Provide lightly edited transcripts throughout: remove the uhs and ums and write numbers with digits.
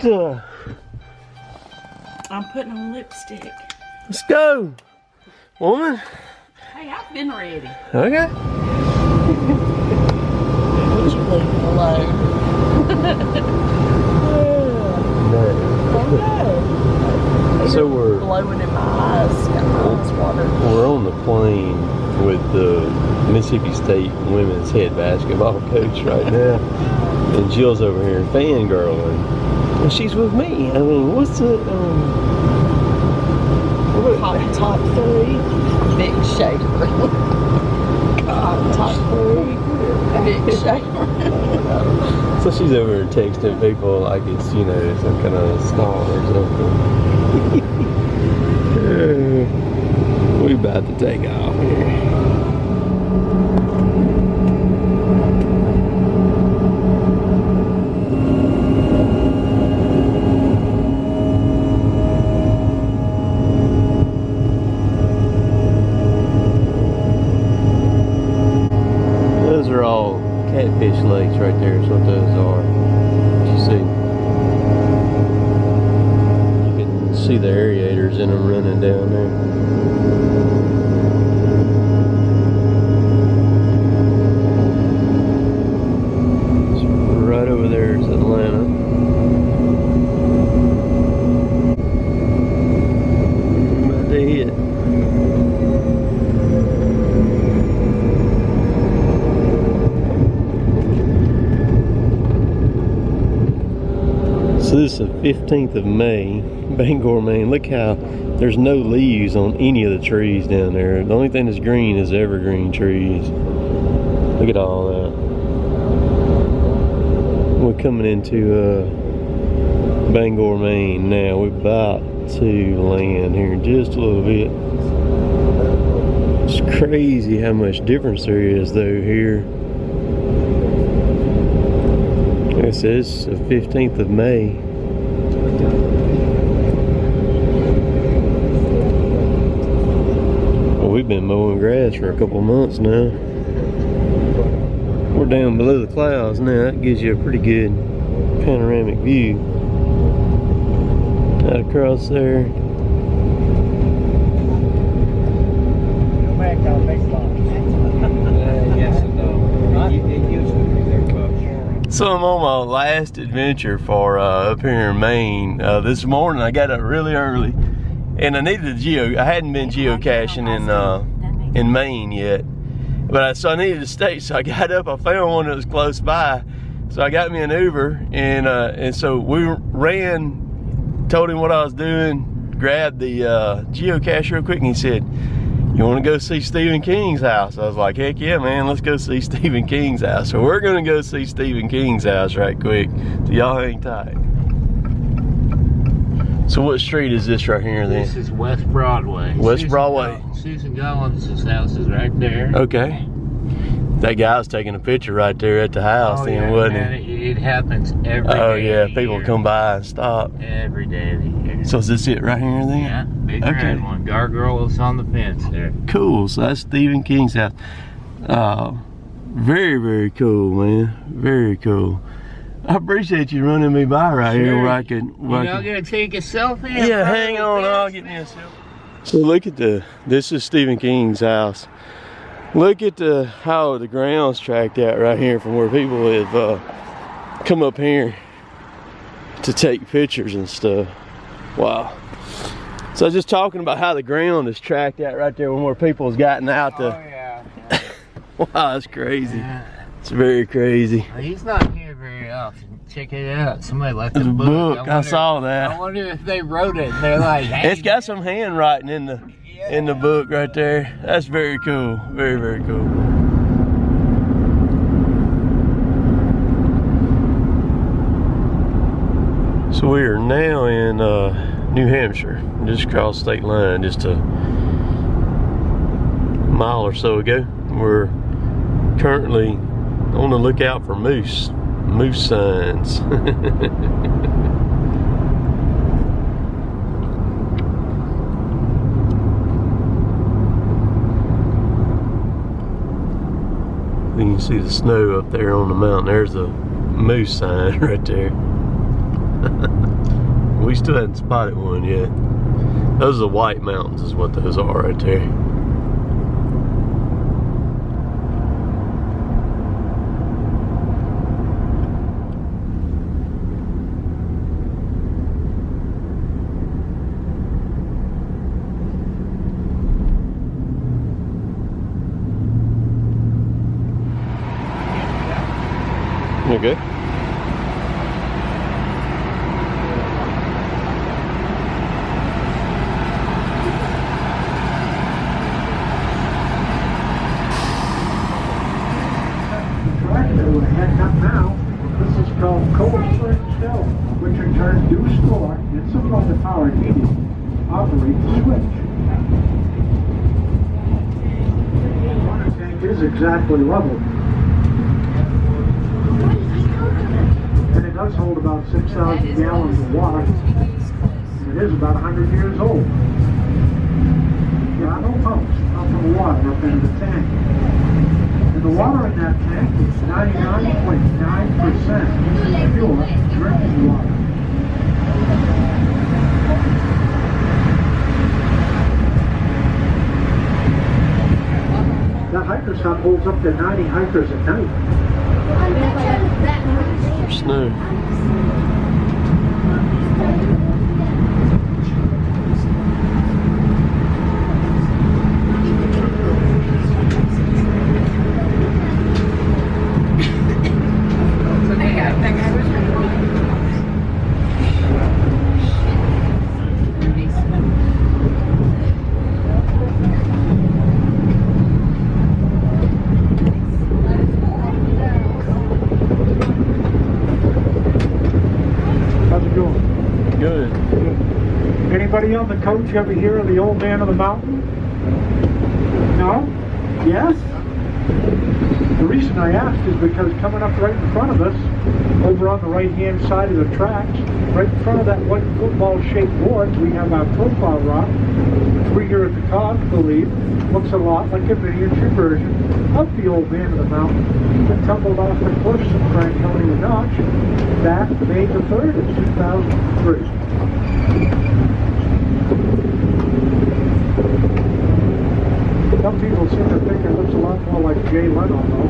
I'm putting on lipstick. Let's go, woman. Hey, I've been ready. Okay. Would you leave me alone? Oh no. So we're blowing in my eyes. Got my eyes watered. We're on the plane with the Mississippi State women's head basketball coach right now, and Jill's over here fangirling, and she's with me. I mean, what's the Top 3, big shaver. Top 3, big shaver. So she's over here texting people like it's, you know, some kind of star or something. We about to take off here. Those are all catfish lakes right there, is what those are. You see? You can see the aerators in them running down there. Right over there is Atlanta. About to hit. So this is the 15th of May, Bangor, Maine. Look how there's no leaves on any of the trees down there. The only thing that's green is evergreen trees. Look at all that. We're coming into Bangor, Maine now. We're about to land here in just a little bit. It's crazy how much difference there is though here. Like I said, it's the 15th of May. Well, we've been mowing grass for a couple months now. We're down below the clouds now. That gives you a pretty good panoramic view. Out across there. Go back on big yes and no. It used to be there, folks. So I'm on my last adventure for up here in Maine. This morning I got up really early, and I needed I hadn't been geocaching in Maine yet. But so I needed to stay, so I got up, I found one that was close by. So I got me an Uber, and so we ran, told him what I was doing, grabbed the geocache real quick, and he said, "You wanna go see Stephen King's house?" I was like, heck yeah, man, let's go see Stephen King's house. So we're gonna go see Stephen King's house right quick. So y'all hang tight. So what street is this right here then? This is West Broadway. West Broadway. Susan Gollins' house is right there. Okay. That guy was taking a picture right there at the house then, wasn't man, it happens every day. Oh yeah, people come by and stop. Every day of the year. So is this it right here then? Yeah, big red one. Gargoyles on the fence there. Cool, so that's Stephen King's house. Very, very cool, man. Very cool. I appreciate you running me by right here where I could. You're not gonna take a selfie? Yeah, hang on, I'll get me a selfie. So look at this is Stephen King's house. Look at how the ground's tracked out right here from where people have come up here to take pictures and stuff. Wow. So I was just talking about how the ground is tracked out right there where people's gotten out to. Oh yeah. Wow, that's crazy. Yeah. It's very crazy. He's not here very often. Check it out. Somebody left a The book. I saw that. I wonder if they wrote it and they're like, hey, it's got some handwriting in the book right there. That's very cool. Very, very cool. So we are now in New Hampshire, just across state line, just a mile or so ago. We're currently on the lookout for moose signs. You can see the snow up there on the mountain. There's a moose sign right there. we still hadn't spotted one yet. Those are the White Mountains is what those are right there. Okay. Now, this is called cold spring still, which in turn do store and supply the power needed to operate the switch. The water tank is exactly level, and it does hold about 6,000 gallons of water. It is about 100 years old. There are no pumps pumping water up into the tank. And the water in that tank is 99.9% pure drinking water. That hiker's hut holds up to 90 hikers at night. There's snow. Good. Anybody on the coach ever hear of the old man of the mountain? No? Yes? The reason I asked is because coming up right in front of us, over on the right-hand side of the tracks, right in front of that white football-shaped board, we have our profile rock, which we here at the Cog believe looks a lot like a miniature version of the old man of the mountain that tumbled off the cliffs of Franconia Notch back May the 3rd of 2003. Some people seem to think it looks a lot more like Jay Leno, though.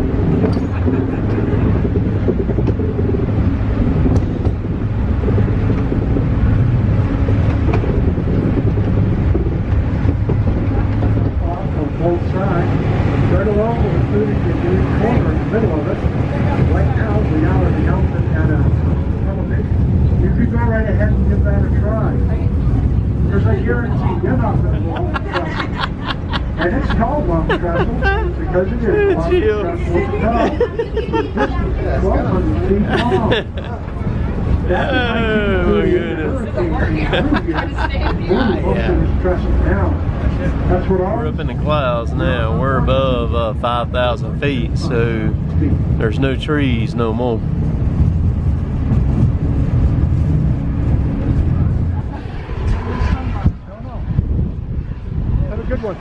On both sides, right along with the green corner in the middle of it. Right now, we are at the outfit at a elevation. You could go right ahead and give that a try. Because I guarantee you're not going to long trestle. And it's called long trestle because it is long trestle at the top. This is 1,200 feet long. Oh my goodness. We're up in the clouds now. We're above 5,000 feet, so there's no trees no more. Have a good one.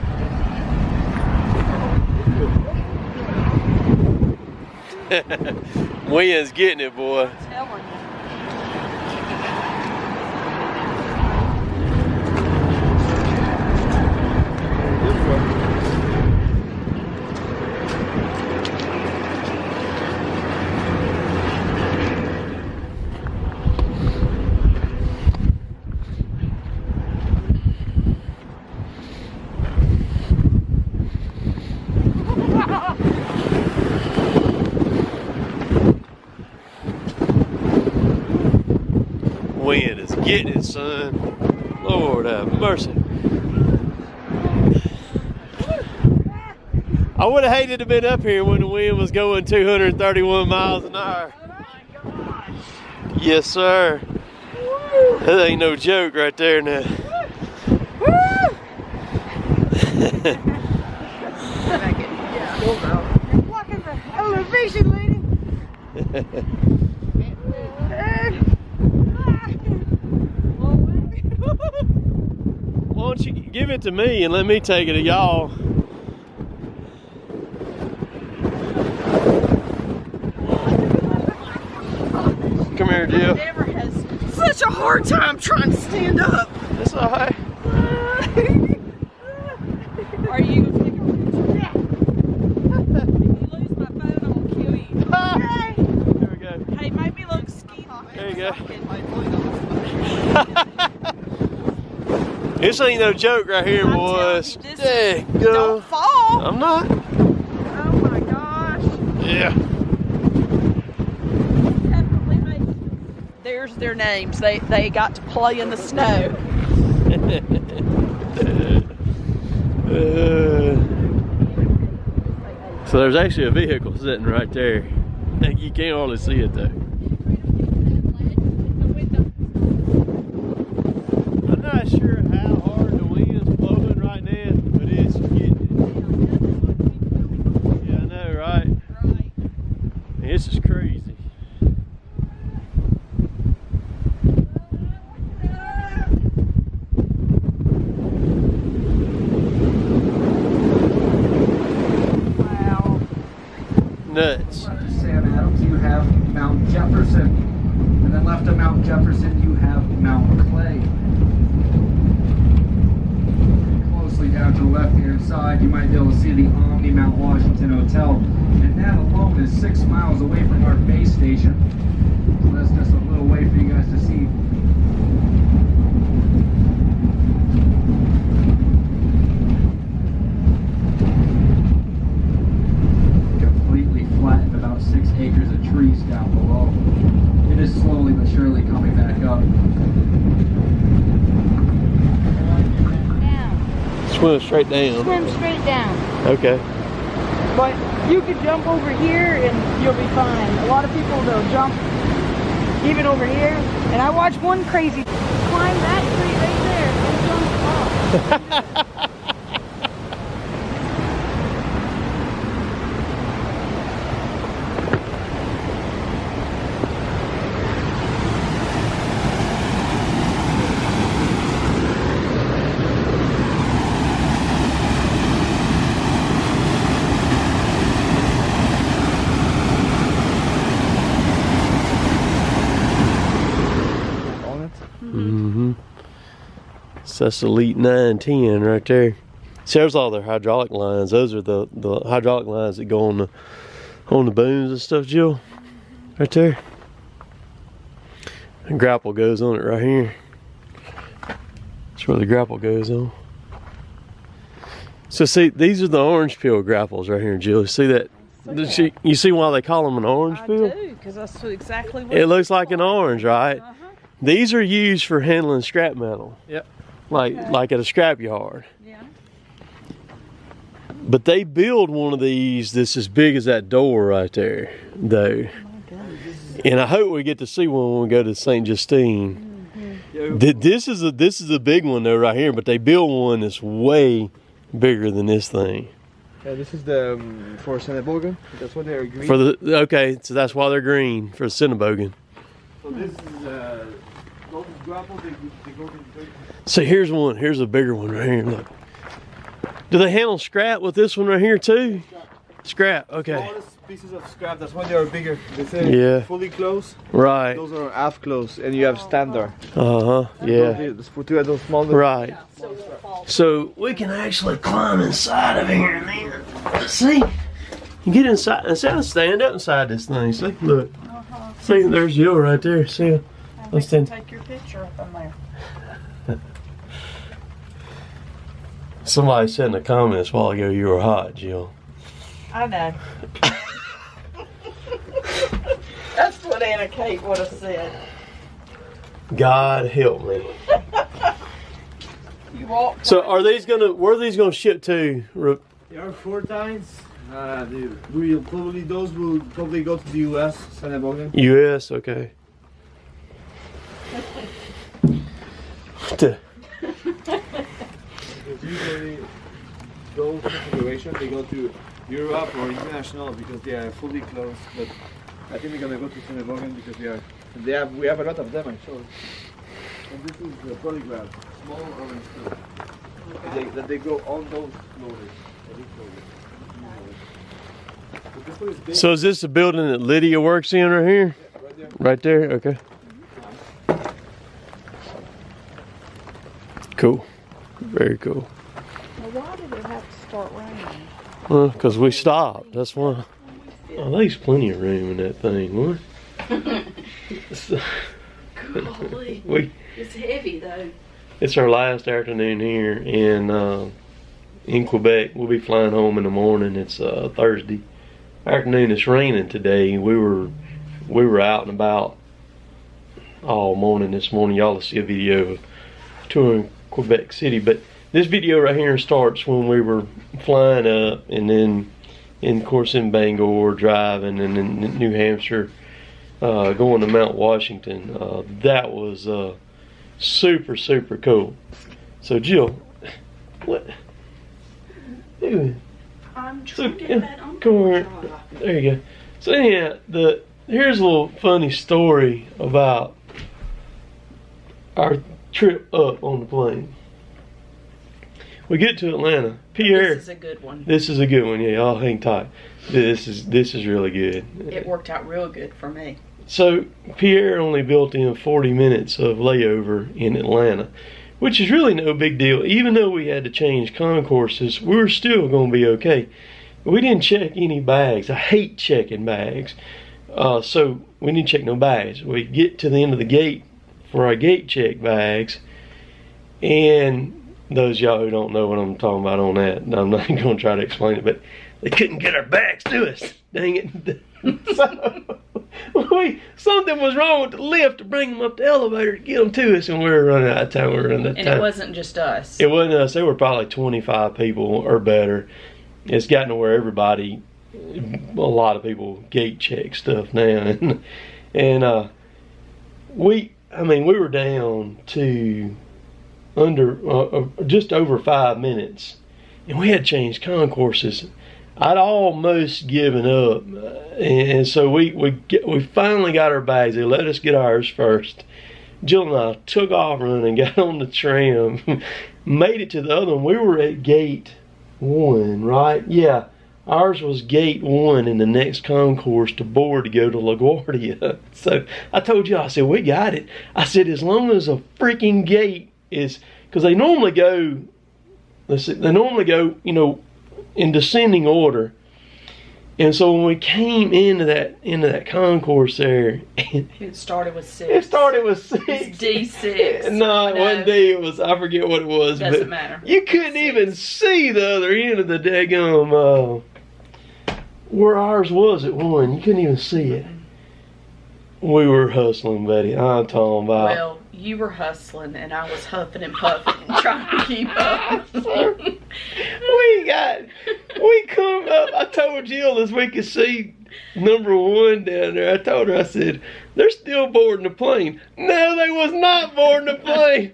Wind's getting it, boy. Wind is getting it, son. Lord have mercy. I would have hated to have been up here when the wind was going 231 miles an hour. Oh my gosh. Yes, sir. Woo. That ain't no joke right there now. You're blocking the elevation, lady. Why don't you give it to me and let me take it to y'all? Come here, Jill. Never has such a a hard time trying to stand up. It's all right. Are you gonna take a picture? Yeah. If you lose my phone, I'm gonna kill you. Okay. There we go. Hey, make me look skinny. There you go. This ain't no joke right here, I'm boys. telling you, this There you is- go. Don't fall. I'm not. Oh my gosh. Yeah. Definitely make. There's their names. They got to play in the snow. So there's actually a vehicle sitting right there. You can't hardly see it though. I'm not sure how hard the wind's blowing right now, but it's getting it. Yeah, I know, right? This is crazy. Wow. Nuts. Left of Sam Adams, you have Mount Jefferson. And then left of Mount Jefferson, you have Mount Clay. Closely down to the left-hand side, you might be able to see the Omni Mount Washington Hotel. And that alone is 6 miles away from our base station. So that's just a little way for you guys to see. Completely flattened, about 6 acres of trees down below. It is slowly but surely coming back up. Down. Swim straight down. Swim straight down. Okay. But you could jump over here and you'll be fine. A lot of people, they'll jump even over here. And I watched one crazy climb that tree right there and jump off. Mm-hmm. So that's Elite 910 right there. See, there's all their hydraulic lines. Those are the hydraulic lines that go on the booms and stuff, Jill. Right there. The grapple goes on it right here. That's where the grapple goes on. So see, these are the orange peel grapples right here, Jill. See that? You see why they call them an orange I peel? do, because that's exactly what It looks like an orange, right? Uh-huh. These are used for handling scrap metal. Yep. Like at a scrap yard. Yeah. But they build one of these that's as big as that door right there, though. And I hope we get to see one when we go to St. Justine. This is a big one though right here, but they build one that's way bigger than this thing. This is the for Cinnabogan. That's why they're green. Okay, so that's why they're green for Cinnabogan. So this is those grapples. They go to. So here's one. Here's a bigger one right here. Look. Do they handle scrap with this one right here too? Scrap. Okay. Smallest pieces of scrap. That's why they are bigger. They say Yeah. fully closed. Right. Those are half closed, and you have standard. Uh huh. Yeah. For two of those small. Right. So we can actually climb inside of here, man. See, you get inside. Instead of stand up inside this thing. See, look. See, there's Jill right there. See, I let's think stand. take your picture up in there. Somebody said in the comments a while ago you were hot, Jill. I know. That's what Anna Kate would have said. God help me. You walk. So are these gonna? Where are these gonna ship to? There are 4 times. Those will probably go to the U.S. Cinnabogan. U.S. Okay. Usually, those configurations they go to Europe or international because they are fully closed. But I think we're gonna go to Cinnabogan because we have a lot of them actually. And this is the polygraph, small orange stuff. That they go on those loaders. But this one is big. So is this the building that Lydia works in right here? Yeah, right there. Right there. Okay. Very cool. Well, why did it have to start raining? Well, because we stopped. That's why. Oh, there's plenty of room in that thing. What? Golly. It's heavy though. It's our last afternoon here in Quebec. We'll be flying home in the morning. It's Thursday afternoon. It's raining today. We were out and about all morning this morning. Y'all will see a video of touring Quebec City, but this video right here starts when we were flying up, and then of course in Bangor driving, and in New Hampshire going to Mount Washington. That was super cool. So Jill, what? I'm trying to get that on. Come over. There you go. So yeah, here's a little funny story about our trip up on the plane. We get to Atlanta. Pierre. This is a good one. This is a good one. Yeah, y'all hang tight. This is really good. It worked out real good for me. So Pierre only built in 40 minutes of layover in Atlanta, which is really no big deal. Even though we had to change concourses, we were still going to be okay. We didn't check any bags. I hate checking bags. So we didn't check no bags. We get to the end of the gate for our gate check bags, and those of y'all who don't know what I'm talking about on that, I'm not going to try to explain it, but they couldn't get our bags to us. Dang it. So, something was wrong with the lift to bring them up the elevator to get them to us, and we were running out of time. And it wasn't just us. It wasn't us. There were probably 25 people or better. It's gotten to where everybody, a lot of people gate check stuff now. And we were down to just over 5 minutes, and we had changed concourses. I'd almost given up, and so we finally got our bags. They let us get ours first. Jill and I took off running, got on the tram, made it to the other one. We were at gate 1, right? Yeah, ours was gate 1 in the next concourse to board to go to LaGuardia. So I told you, I said, we got it. I said, as long as a freaking gate is, because they normally go, you know, in descending order. And so when we came into that concourse there, it started with 6. It started with 6. It's D6. No, it wasn't D. It was, I forget what it was. Doesn't matter. You couldn't even see the other end of the daggum, where ours was at 1. You couldn't even see it. We were hustling, buddy. I'm talking about. Well, you were hustling, and I was huffing and puffing and trying to keep up. we come up. I told Jill as we could see number 1 down there. I told her, I said, they're still boarding the plane. No, they was not boarding the plane.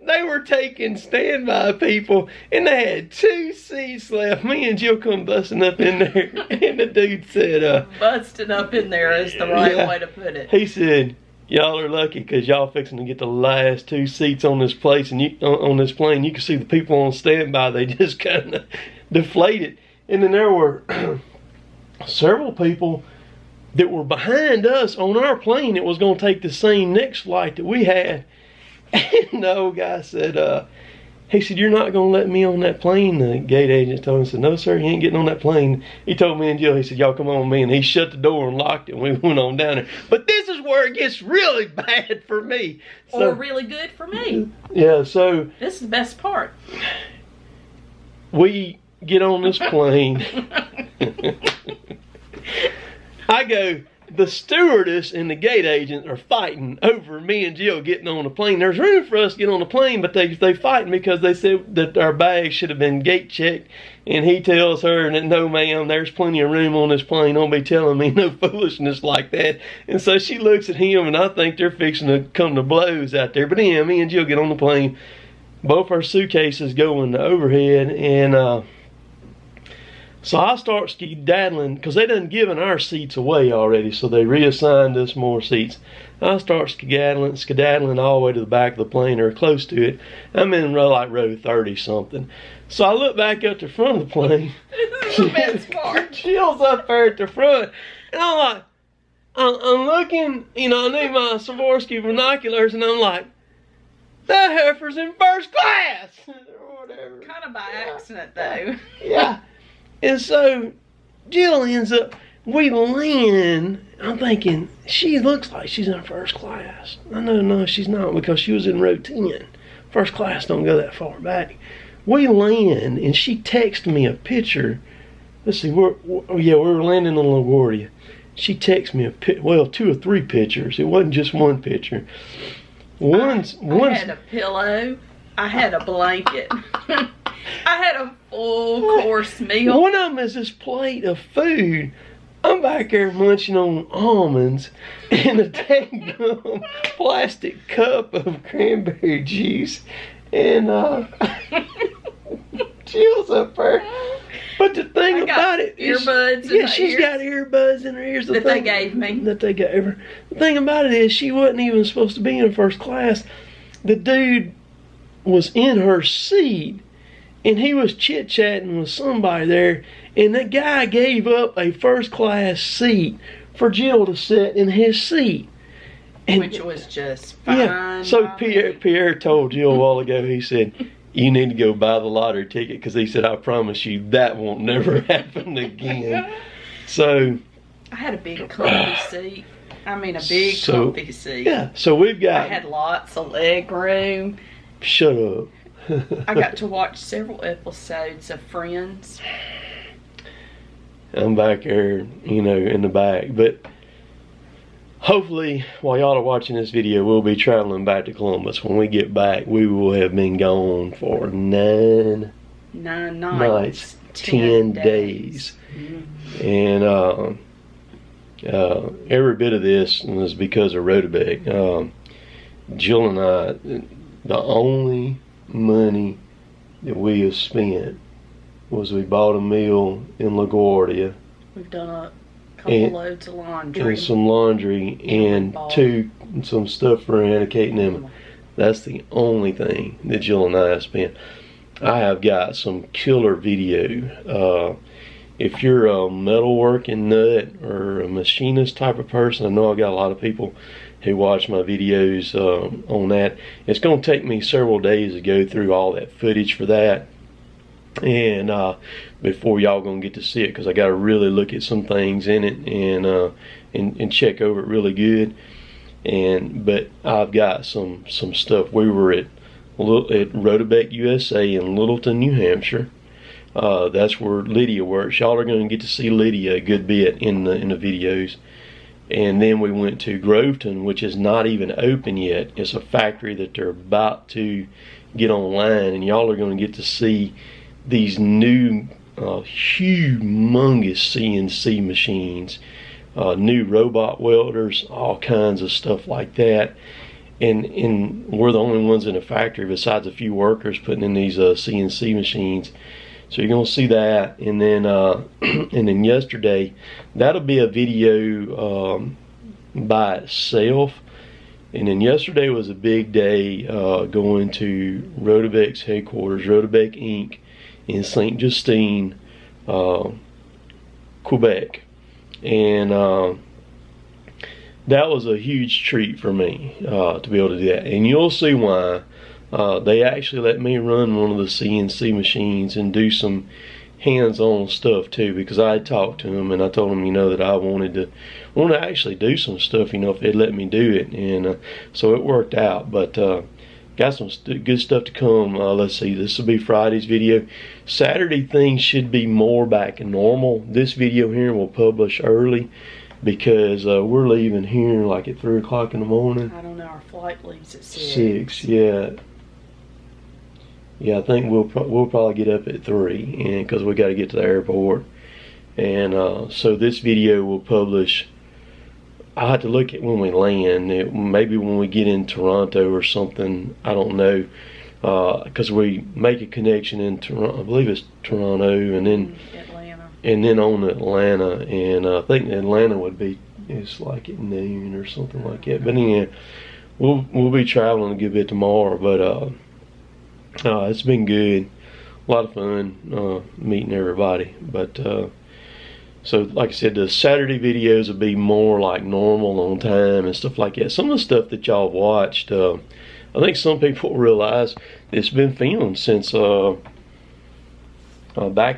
They were taking standby people, and they had 2 seats left. Me and Jill come busting up in there, and the dude said, busting up in there is the right way to put it. He said, y'all are lucky because y'all fixing to get the last 2 seats on this place, and on this plane. You can see the people on standby. They just kind of deflated, and then there were several people that were behind us on our plane. It was going to take the same next flight that we had, and the old guy said, he said, you're not going to let me on that plane? The gate agent told him, said, no sir, you ain't getting on that plane. He told me and Jill, he said, y'all come on with me, and he shut the door and locked it, and we went on down there. But this is where it gets really bad for me. Or really good for me. Yeah, so this is the best part. We get on this plane. I go, the stewardess and the gate agent are fighting over me and Jill getting on the plane. There's room for us to get on the plane, but they fighting because they said that our bags should have been gate checked. And he tells her that, no ma'am, there's plenty of room on this plane. Don't be telling me no foolishness like that. And so she looks at him, and I think they're fixing to come to blows out there. But anyhow, me and Jill get on the plane. Both our suitcases go in the overhead, and so I start skedaddling, because they done given our seats away already, so they reassigned us more seats. I start skedaddling all the way to the back of the plane, or close to it. I'm in like row 30 something. So I look back up the front of the plane. This is the best part. Jill's up there at the front, and I'm like, I'm looking, you know, I need my Swarovski binoculars, and I'm like, that heifer's in first class, or whatever. Kind of by accident, though. Yeah. And so Jill ends up, we land, I'm thinking, she looks like she's in first class. I know, no, she's not, because she was in row 10. First class don't go that far back. We land, and she texted me a picture. Let's see, we were landing on LaGuardia. She texted me a 2 or 3 pictures. It wasn't just one picture. I had a pillow. I had a blanket. I had a full course meal. One of them is this plate of food. I'm back there munching on almonds and a dang plastic cup of cranberry juice. And Jill's up there. But the thing about it is, earbuds. Yeah, she's got earbuds in her ears. That they gave me. That they gave her. The thing about it is, she wasn't even supposed to be in first class. The dude was in her seat, and he was chit-chatting with somebody there, and the guy gave up a first class seat for Jill to sit in his seat. And, which was just fine. Yeah. So Pierre told Jill a while ago, he said, you need to go buy the lottery ticket, because he said, I promise you that won't never happen again. So I had a big comfy seat. I mean, a big comfy seat. Yeah, so we've got... I had lots of leg room. Shut up. I got to watch several episodes of Friends. I'm back there, you know, in the back. But hopefully, while y'all are watching this video, we'll be traveling back to Columbus. When we get back, we will have been gone for 9 nights, 10 days. Mm-hmm. And every bit of this was because of Rodebeck. Jill and I, the only money that we have spent was we bought a meal in LaGuardia. We've done a couple loads of laundry. And some laundry and some stuff for Anna, Kate, and Emma. That's the only thing that Jill and I have spent. I have got some killer video. If you're a metalworking nut or a machinist type of person, I know I got a lot of people who watch my videos on that. It's going to take me several days to go through all that footage for that, and before y'all gonna get to see it, because I got to really look at some things in it and check over it really good. But I've got some stuff. We were at Rodebeck, USA in Littleton, New Hampshire. That's where Lydia works. Y'all are going to get to see Lydia a good bit in the videos. And then we went to Groveton, which is not even open yet. It's a factory that they're about to get online, and y'all are going to get to see these new humongous CNC machines, new robot welders, all kinds of stuff like that. And we're the only ones in the factory besides a few workers putting in these CNC machines. So you're gonna see that, and then and then yesterday, that'll be a video by itself. And then yesterday was a big day going to Rodebeck's headquarters, Rodebeck Inc. in Saint Justine, Quebec, and that was a huge treat for me to be able to do that. And you'll see why. They actually let me run one of the CNC machines and do some hands-on stuff too, because I talked to them and I told them, you know, that I wanted to actually do some stuff, you know, if they'd let me do it, and so it worked out. But got some good stuff to come. Let's see, this will be Friday's video. Saturday things should be more back to normal. This video here will publish early because we're leaving here like at 3 o'clock in the morning. I don't know, our flight leaves at 6. 6, yeah. Yeah, I think we'll probably get up at 3, and because we got to get to the airport. And so this video will publish. I have to look at when we land. Maybe when we get in Toronto or something. I don't know, because we make a connection in Toronto. I believe it's Toronto, and then Atlanta, and then on Atlanta. And I think Atlanta would be, it's like at noon or something like that. But anyway, we'll be traveling a good bit tomorrow. But it's been good, a lot of fun meeting everybody. But so like I said, the Saturday videos will be more like normal, on time and stuff like that. Some of the stuff that y'all watched, I think some people realize it's been filmed since back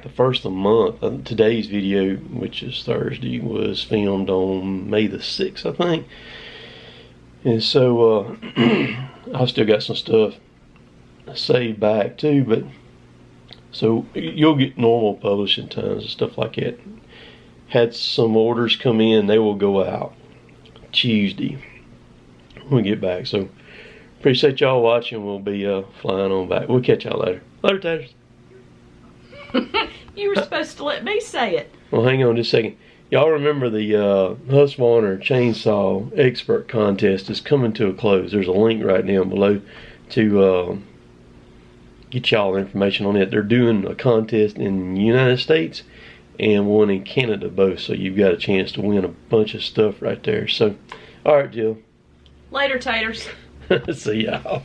the first of the month. Today's video, which is Thursday, was filmed on May the 6th, I think. And so I've still got some stuff saved back too, but so you'll get normal publishing times and stuff like that. Had some orders come in, they will go out Tuesday when we get back. So appreciate y'all watching. We'll be flying on back. We'll catch y'all later. Later, taters. You were supposed to let me say it. Well, hang on just a second. Y'all remember the Husqvarna Chainsaw Expert Contest is coming to a close. There's a link right down below to get y'all information on it. They're doing a contest in the United States and one in Canada both. So you've got a chance to win a bunch of stuff right there. So, all right, Jill. Later, taters. See y'all.